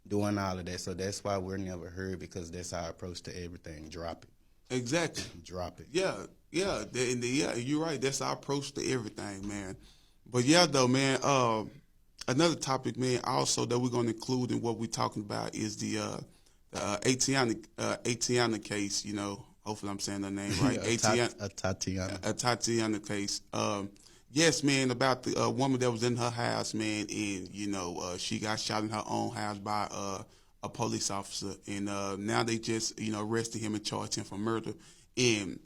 doing all of that. So that's why we're never heard, because that's our approach to everything. Drop it. Exactly. Drop it. Yeah. You're right. That's our approach to everything, man. But yeah, though, man. Another topic, man, also that we're going to include in what we're talking about is the Antiana case. Hopefully I'm saying her name right. Tatiana case. Yes, man, about the woman that was in her house, man, and she got shot in her own house by a police officer, and now they just arrested him and charged him for murder. And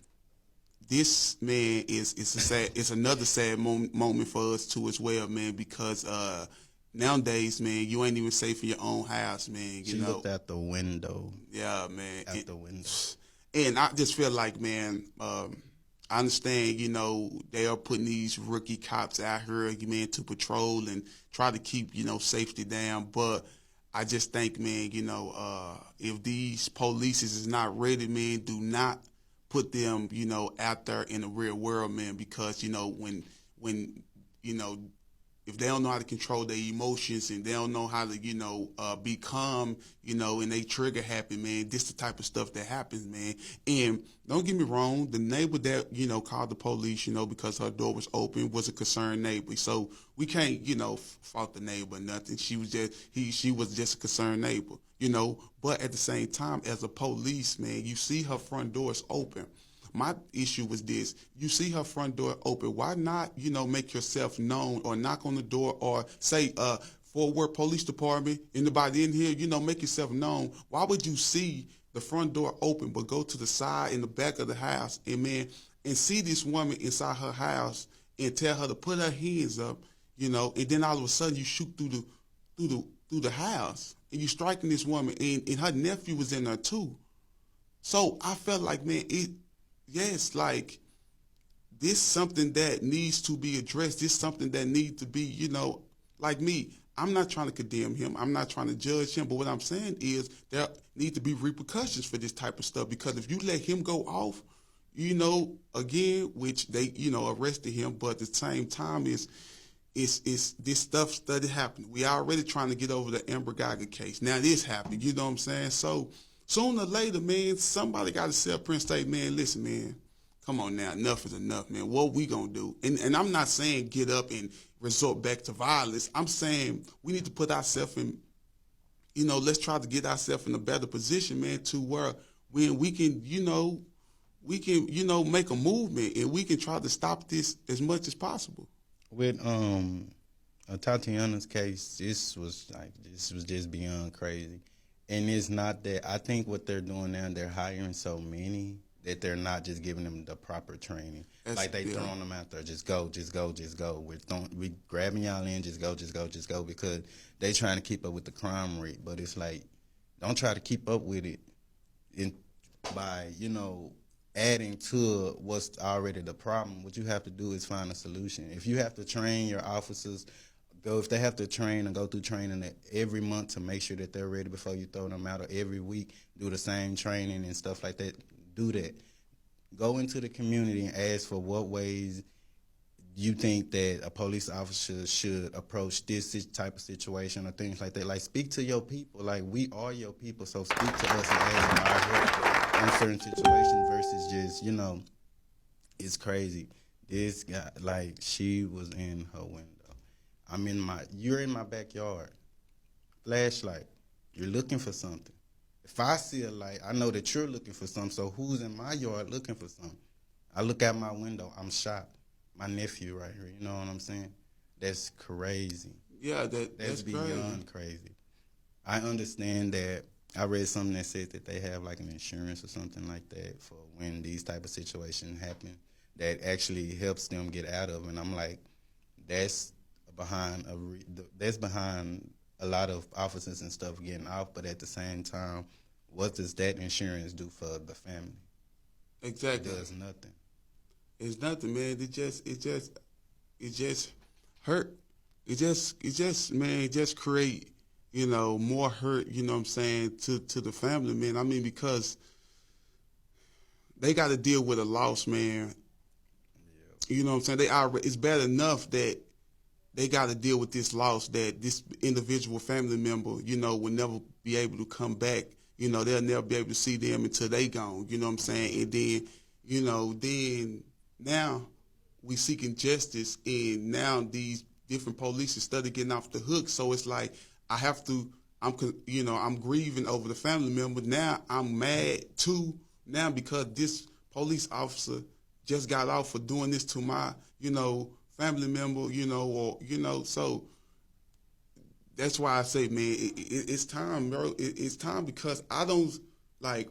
this, man, it's another sad moment for us too as well, man, because nowadays, man, you ain't even safe in your own house, man. She looked out the window. Yeah, man. Out the window. And I just feel like, man, I understand, they are putting these rookie cops out here, man, to patrol and try to keep, safety down. But I just think, man, if these police is not ready, man, do not put them, out there in the real world, man, because, when if they don't know how to control their emotions and they don't know how to, be calm, and they trigger happy, man, this the type of stuff that happens, man. And don't get me wrong, the neighbor that, called the police, because her door was open was a concerned neighbor. So we can't, fault the neighbor or nothing. She was just a concerned neighbor, But at the same time, as a police, man, you see her front door is open. My issue was this. You see her front door open. Why not, make yourself known or knock on the door or say, Fort Worth Police Department, anybody in here, make yourself known. Why would you see the front door open but go to the side in the back of the house and see this woman inside her house and tell her to put her hands up, and then all of a sudden you shoot through the house and you striking this woman and her nephew was in there too. So I felt like, man, yes, like, this something that needs to be addressed. This something that needs to be, like me. I'm not trying to condemn him. I'm not trying to judge him. But what I'm saying is there need to be repercussions for this type of stuff, because if you let him go off, again, which they, arrested him, but at the same time is this stuff started happening. We already trying to get over the Amber Geiger case. Now this happened, you know what I'm saying? So sooner or later, man, somebody got to sit up here and say, man, listen, man, come on now, enough is enough, man. What we gonna do? And I'm not saying get up and resort back to violence. I'm saying we need to put ourselves in, let's try to get ourselves in a better position, man, to where when we can, make a movement and we can try to stop this as much as possible. With Tatiana's case, this was just beyond crazy. And it's not that, I think what they're doing now, they're hiring so many that they're not just giving them the proper training. Like they throwing them out there, just go, just go, just go. We grabbing y'all in, just go, because they trying to keep up with the crime rate. But it's like, don't try to keep up with it by, adding to what's already the problem. What you have to do is find a solution. If you have to train your officers, if they have to train and go through training every month to make sure that they're ready before you throw them out, or every week do the same training and stuff like that, do that. Go into the community and ask for what ways you think that a police officer should approach this type of situation or things like that. Like, speak to your people. Like, we are your people, so speak to us and ask for our help in certain situations versus just, it's crazy. This guy, like, she was in her window. You're in my backyard. Flashlight. You're looking for something. If I see a light, I know that you're looking for something. So who's in my yard looking for something? I look out my window. I'm shot. My nephew right here. You know what I'm saying? That's crazy. Yeah, that's beyond crazy. I understand that. I read something that said that they have like an insurance or something like that for when these type of situations happen that actually helps them get out of. And I'm like, that's behind a lot of officers and stuff getting off, but at the same time, what does that insurance do for the family? Exactly. It does nothing. It's nothing, man. It just hurt. It just create, more hurt, you know what I'm saying, to the family, man. I mean, because they got to deal with a loss, man. Yeah. You know what I'm saying? It's bad enough that they got to deal with this loss, that this individual family member, will never be able to come back. They'll never be able to see them until they gone. You know what I'm saying? And then, then now we seeking justice, and now these different police instead of getting off the hook. So it's like I'm grieving over the family member. Now I'm mad too. Now because this police officer just got off for doing this to my, family member, so that's why I say, man, it's time, bro. It's time, because I don't, like,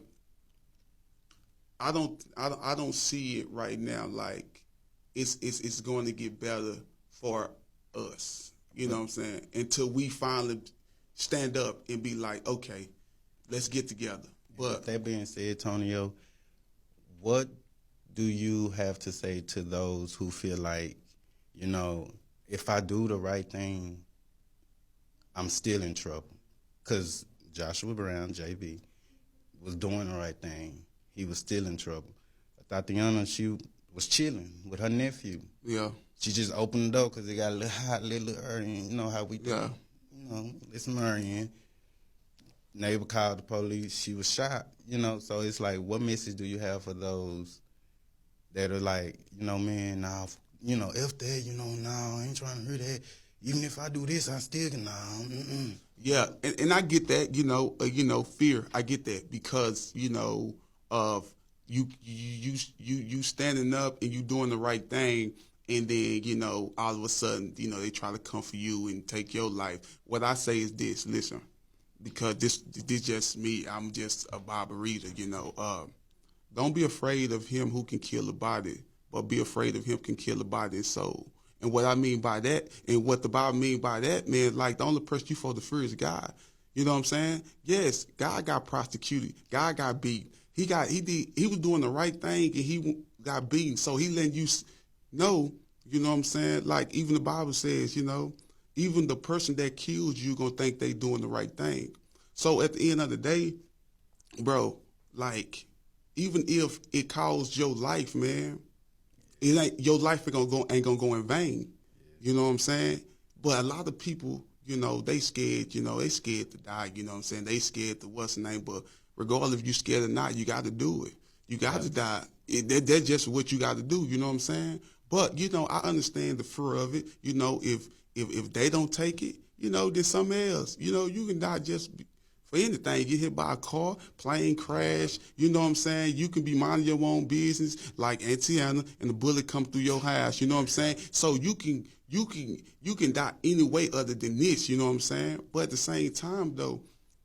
I don't see it right now like it's going to get better for us. You know what I'm saying? Until we finally stand up and be like, okay, let's get together. With But that being said, Tonio, what do you have to say to those who feel like, if I do the right thing, I'm still in trouble? Because Joshua Brown, JB, was doing the right thing. He was still in trouble. Tatiana, she was chilling with her nephew. yeah, She just opened the door because it got a little hot, little early. You know how we do. yeah, Let's marry in. Neighbor called the police. She was shot. So it's like, what message do you have for those that are like, man, nah, F that, nah, I ain't trying to hear that. Even if I do this, I still can, nah, yeah, and I get that. Fear. I get that because of you standing up and you doing the right thing, and then all of a sudden they try to come for you and take your life. What I say is this: listen, because this just me. I'm just a Bible reader. Don't be afraid of him who can kill the body, but be afraid of him who can kill the body and soul. And what I mean by that, and what the Bible mean by that, man, like the only person you supposed to fear is God. You know what I'm saying? Yes, God got prosecuted. God got beat. He was doing the right thing and he got beaten. So he letting you know, you know what I'm saying? Like even the Bible says, even the person that kills you gonna think they doing the right thing. So at the end of the day, bro, like even if it costs your life, man, it ain't your life ain't gonna go in vain. You know what I'm saying? But a lot of people, they scared, they scared to die, you know what I'm saying? They scared to what's the name, but regardless if you scared or not, you gotta do it. You gotta die. That's just what you gotta do, you know what I'm saying? But, I understand the fear of it. If they don't take it, then something else. You can die just for anything. Get hit by a car, plane crash, you know what I'm saying? You can be minding your own business like Antiana and the bullet come through your house, you know what I'm saying? So you can die any way other than this, you know what I'm saying? But at the same time though,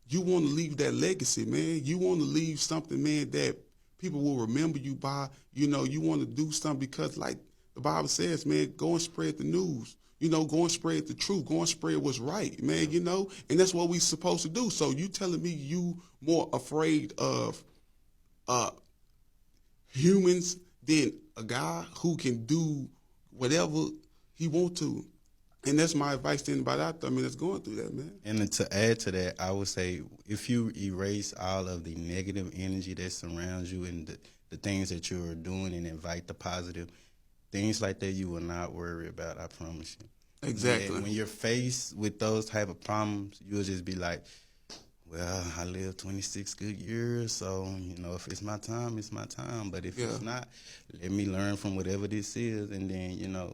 you want to leave that legacy, man. You want to leave something, man, that people will remember you by. You want to do something because like the Bible says, man, go and spread the news. Go and spread the truth. Go and spread what's right, man, and that's what we supposed to do. So you telling me you more afraid of humans than a guy who can do whatever he want to. And that's my advice to anybody out there, that's going through that, man. And to add to that, I would say if you erase all of the negative energy that surrounds you and the things that you're doing and invite the positive, things like that you will not worry about, I promise you. Exactly. When you're faced with those type of problems, you'll just be like, well, I lived 26 good years, so, if it's my time, it's my time. But if it's not, let me learn from whatever this is, and then,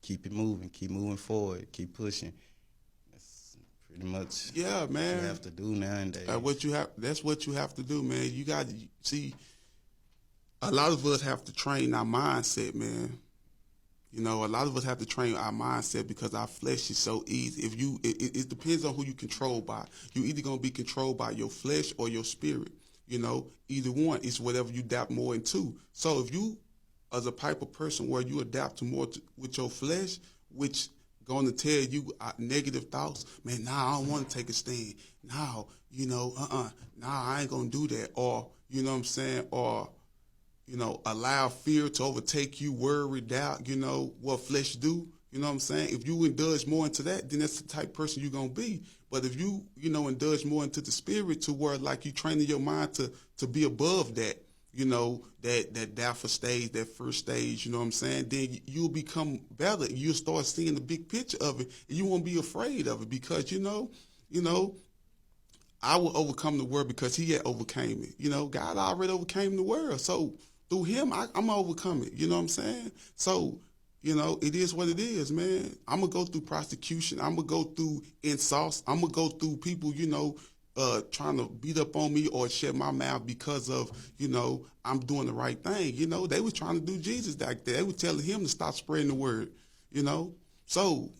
keep it moving, keep moving forward, keep pushing. That's pretty much man. what you have to do nowadays. That's what you have to do, man. You got to see. A lot of us have to train our mindset, man. A lot of us have to train our mindset because our flesh is so easy. If it depends on who you control by. You either gonna be controlled by your flesh or your spirit. Either one is whatever you adapt more into. So if you, as a type of person where you adapt to more with your flesh, which going to tell you negative thoughts, man, I don't want to take a stand. Nah, I ain't gonna do that. Or you know what I'm saying? Or allow fear to overtake you, worry, doubt, what flesh do. You know what I'm saying? If you indulge more into that, then that's the type of person you're going to be. But if you, indulge more into the spirit to where like you training your mind to be above that, that doubtful stage, that first stage, you know what I'm saying? Then you'll become better. You'll start seeing the big picture of it and you won't be afraid of it because, I will overcome the world because he had overcame it. God already overcame the world. So through him, I'm overcome it. You know what I'm saying? So, it is what it is, man. I'm going to go through prosecution. I'm going to go through insults. I'm going to go through people, trying to beat up on me or shut my mouth because of, I'm doing the right thing. They was trying to do Jesus back there. They were telling him to stop spreading the word, So,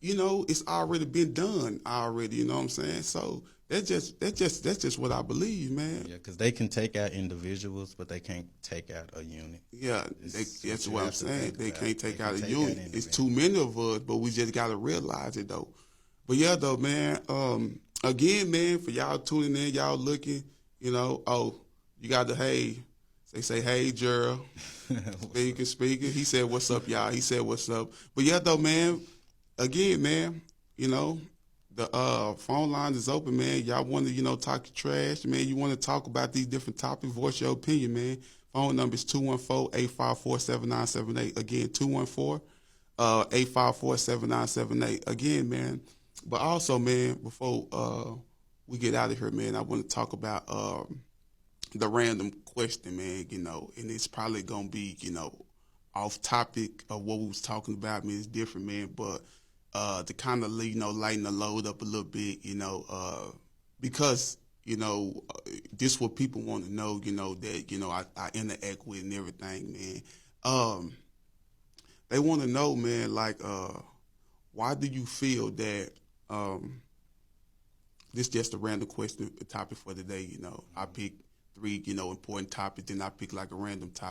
it's already been done already, you know what I'm saying? So, That's just what I believe, man. Yeah, because they can take out individuals, but they can't take out a unit. Yeah, that's what I'm saying. They can't take out a take unit. out It's too many of us, but we just gotta realize it though. But yeah, though, man. Again, man, for y'all tuning in, y'all looking, oh, you got the hey. They say, hey, Gerald. Speaking. He said, what's up, y'all? He said, what's up? But yeah, though, man. Again, man. The phone line is open, man. Y'all want to, talk your trash, man. You want to talk about these different topics, voice your opinion, man. Phone number is 214-854-7978. Again, 214-854-7978. Again, man. But also, man, before we get out of here, man, I want to talk about the random question, man, and it's probably going to be, off topic of what we was talking about. I mean, it's different, man, but to kind of, lighten the load up a little bit, because, this what people want to know, that, I interact with and everything, man. They want to know, man, like, why do you feel that, this just a random question topic for today, I pick 3, important topics, then I pick like a random topic.